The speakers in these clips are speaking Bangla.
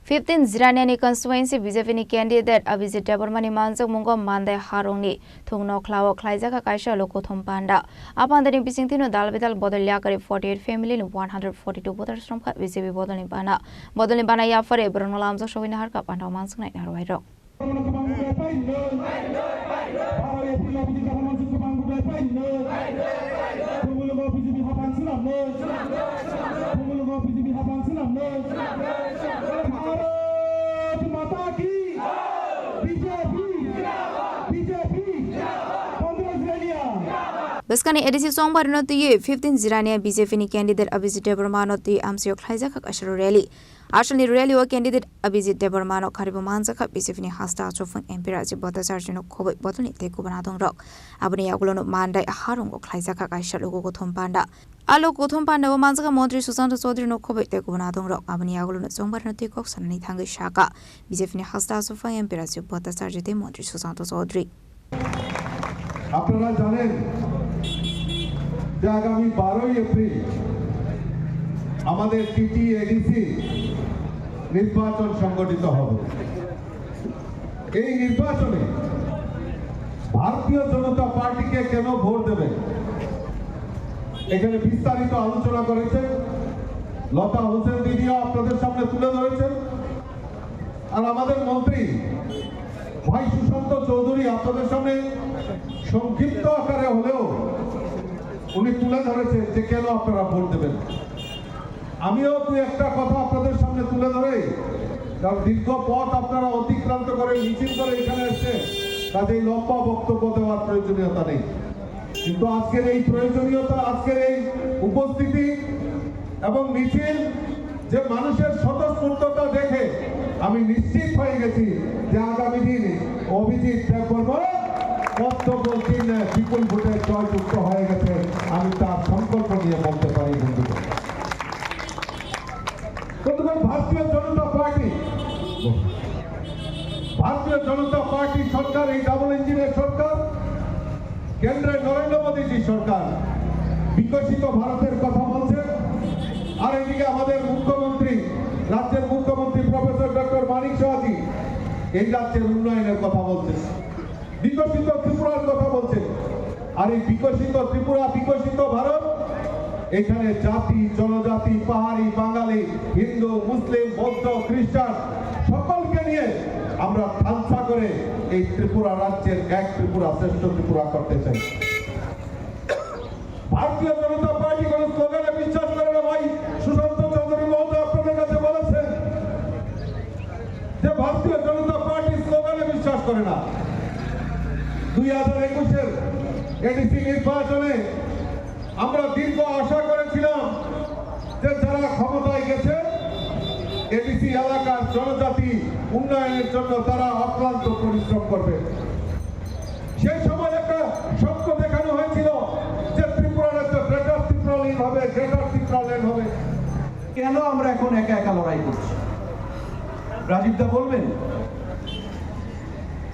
15 Ziraniani constituency BJP ni candidate Abhijit Debarmani Manjak Mungo Mande Harongni Thungno Klawo Klaijaka Kaisha Lokothum Panda Apandani Bisingtino Dalbidal Bodoliakari 48 family in 142 voters from BJP Bodolibana Yafare Brunolamzo Shovina Harka Panda Mansuk Night Harwairo Beskani edisi songbar not the 15 Zirania BJP ni candidate Abhijit Debarmano the Amsio Klaijaka Ashar rally. Ashani rally wa candidate Abhijit Debarmano Karibu Manzaka BJP ni hasta chofang MP Raji Botasarjino Kobe Botoni Teku Banadong Rock. Abani Agulono Mandai Harungo Klaijaka Kaisha Logo Tompanda. Alo Gotompanda Manzaka Montri Susanto Sodri no Kobe Teku Banadong Rock. Abani Agulono Songbar no Tekok Sanani Tangi Shaka. BJP ni hasta chofang MP Raji Botasarjite Montri Susanto Sodri. আপনারা জানেন যে আগামী 12 এপ্রিল আমাদের টিটি এডিসি নির্বাচন সংগঠিত হবে এই নির্বাচনে ভারতীয় জনতা পার্টিকে কেন ভোট দেবেন এখানে বিস্তারিত আলোচনা করেছেন লতা হোসেন দিদিও আপনাদের সামনে তুলে ধরেছেন আর আমাদের মন্ত্রী ভাই সুশান্ত চৌধুরী আপনাদের সামনে সংক্ষিপ্ত আকারে হলেও উনি তুলে ধরেছেন যে কেন আপনারা ভোট দেবেন আমিও দুই একটা কথা আপনাদের সামনে তুলে ধরে কারণ দীর্ঘ পথ আপনারা অতিক্রান্ত করে মিছিল করে এখানে এসে কাজেই লম্বা বক্তব্য দেওয়ার প্রয়োজনীয়তা নেই কিন্তু আজকের এই প্রয়োজনীয়তা আজকের এই উপস্থিতি এবং মিছিল যে মানুষের স্বতঃস্ফূর্ততা দেখে আমি নিশ্চিত হয়ে গেছি যে আগামী দিনে অভিজিৎ দেববর্মা বক্তব্য দিন বিপুল ভোটে জয়যুক্ত হয়ে গেছে আমি তার সংকল্প নিয়ে বলতে পারি বন্ধুগণ ভারতীয় জনতা পার্টি সরকার এই ডাবল ইঞ্জিনের সরকার কেন্দ্রে নরেন্দ্র মোদীজি সরকার বিকশিত ভারতের কথা বলছে আর এদিকে আমাদের মুখ্যমন্ত্রী রাজ্যের মুখ্যমন্ত্রী প্রফেসর ডক্টর মানিক সাহাজি এই রাজ্যের উন্নয়নের কথা বলছে বিকশিত ত্রিপুরার কথা বলছে আর এই বিকশিত ত্রিপুরা বিকশিত ভারত এখানে জাতি জনজাতি পাহাড়ি বাঙালি হিন্দু মুসলিম বৌদ্ধ খ্রিস্টান সকলকে নিয়ে আমরা খালসা করে এই ত্রিপুরা রাজ্যের এক ত্রিপুরা শ্রেষ্ঠ ত্রিপুরা করতে চাই ভারতীয় জনতা পার্টি কোন স্লোগানে বিশ্বাস করে না ভাই সুশান্ত চৌধুরী মহোদয় আপনাদের কাছে বলেছেন যে ভারতীয় জনতা পার্টি স্লোগানে বিশ্বাস করে না 2021-এর এডিসি নির্বাচনে আমরা দীর্ঘ আশা করেছিলাম যে যারা ক্ষমতায় গেছে এডিসি এলাকার জনজাতি উন্নয়নের জন্য তারা অক্লান্ত পরিশ্রম করবে সেই সময় একটা স্বপ্ন দেখানো হয়েছিল যে ত্রিপুরা রাজ্য গ্রেটার ত্রিপুরাল্যান্ড হবে গ্রেটার ত্রিপুরাল্যান্ড হবে কেন আমরা এখন একা একা লড়াই করছি রাজীব দা বলবেন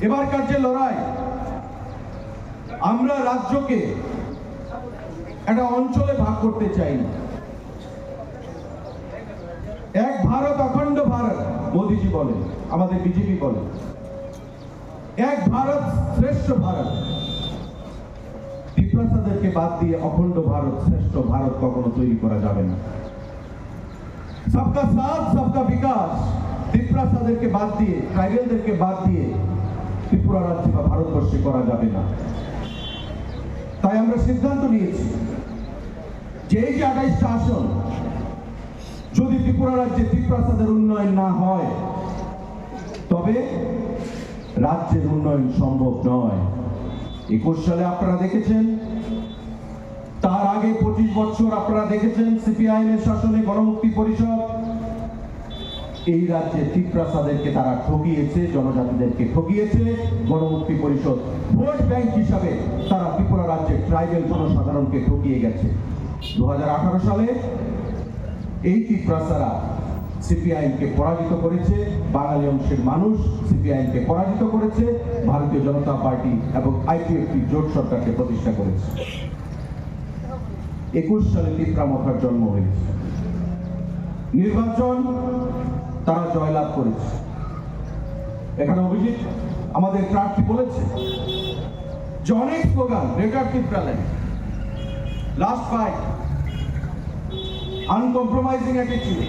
এবারকার যে লড়াই আমরা রাজ্যকে একটা অঞ্চলে ভাগ করতে চাই না এক ভারত অখণ্ড ভারত মোদীজি বলেন আমাদের বিজেপি বলে এক ভারত শ্রেষ্ঠ ভারত বিপ্রসাদেরকে বাদ দিয়ে অখণ্ড ভারত শ্রেষ্ঠ ভারত কখনো তৈরি করা যাবে না সবকা সাথ সবকা বিকাশ বিপ্রসাদেরকে বাদ দিয়ে ট্রাইবেলদেরকে বাদ দিয়ে ত্রিপুরা রাজ্যে বা ভারতবর্ষে করা যাবে না তাই আমরা সিদ্ধান্ত নিয়েছি যে এই যে 28টা আসন যদি ত্রিপুরা রাজ্যে ত্রিপ্রাসাদের উন্নয়ন না হয় তবে রাজ্যের উন্নয়ন সম্ভব নয় 21 সালে আপনারা দেখেছেন তার আগে 25 বছর আপনারা দেখেছেন সিপিআইএম এর শাসনে গণমুক্তি পরিষদ এই রাজ্যে ত্রিপ্রাসাদেরকে তারা ঠকিয়েছে জনজাতিদেরকে ঠকিয়েছে গণমুক্তি পরিষদ ভোট ব্যাংক হিসাবে তারা ত্রিপুরা রাজ্যের ট্রাইবেল জনসাধারণকে ঠকিয়ে গেছে 2018 সালে এই ত্রিপ্রাসারা সিপিআইএমকে পরাজিত করেছে বাঙালি অংশের মানুষ সিপিআইএমকে পরাজিত করেছে ভারতীয় জনতা পার্টি এবং আইপিএফটি জোট সরকারকে প্রতিষ্ঠা করেছে 21 সালে ত্রিপুরা মথার জন্ম হয়েছে নির্বাচন তারা জয়লাভ করেছে। এখানে অভিজিৎ আমাদের প্রার্থী বলেছে যে অনেক slogan, greater Tripuraland, last fight, uncompromising attitude,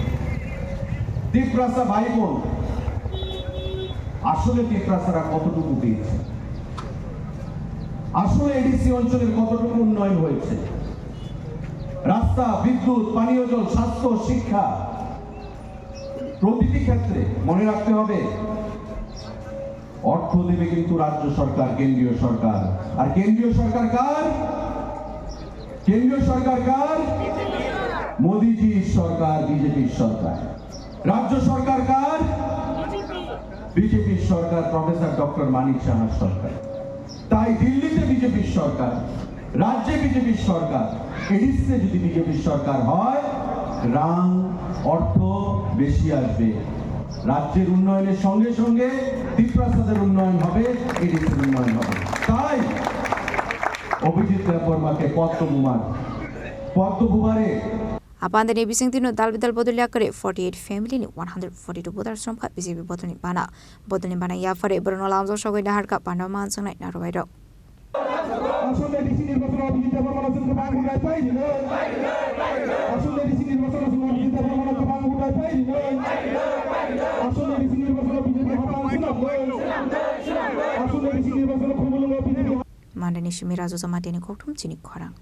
ত্রিপুরাসা ভাই বোন। আসলে ত্রিপুরাসারা কতটুকু পেয়েছে? আসলে এডিসি অঞ্চলের কতটুকু উন্নয়ন হয়েছে? রাস্তা, বিদ্যুৎ, পানীয় জল, স্বাস্থ্য, শিক্ষা, প্রতিটি ক্ষেত্রে মনে রাখতে হবে অর্থ দেবে কিন্তু রাজ্য সরকার, কেন্দ্রীয় সরকার। আর কেন্দ্রীয় সরকার কার? কেন্দ্রীয় সরকার কার? মোদিজির সরকার, বিজেপির সরকার। রাজ্য সরকার কার? বিজেপির সরকার, প্রফেসর ডক্টর মানিক সাহার সরকার। তাই দিল্লিতে বিজেপির সরকার, রাজ্যে বিজেপির সরকার, এডিসিতে যদি বিজেপির সরকার হয়, রাং অর্থ বেশি আসবে। রাজ্যের উন্নয়নের সঙ্গে সঙ্গে ত্রিপুরাসাদের উন্নয়ন হবে, এডিসির উন্নয়ন হবে। তাই Abhijit দেববর্মাকে পদ্মভূমারে Upon the Nebising Tino Dalvidal Bodoliakare, 48 family, 142 Bodar Somka, BCB Botany Bana, Botany Bana Yafare, Bruno Lanzo Shogo, the Harka, Panaman, so night, Naruedo. আসলে ডিসি নির্বাচন অভিজিৎ দেববর্মাকে বাংলায় পাইনি নয়। আসলে ডিসি নির্বাচন অভিজিৎ দেববর্মাকে বাংলায় পাইনি নয়। আসলে ডিসি নির্বাচন বিজেপি হাতাংশ নয়। আসলে ডিসি নির্বাচন খুবুল BJP Mandani Shimirazo Zamatini Kotum, Chini Korang.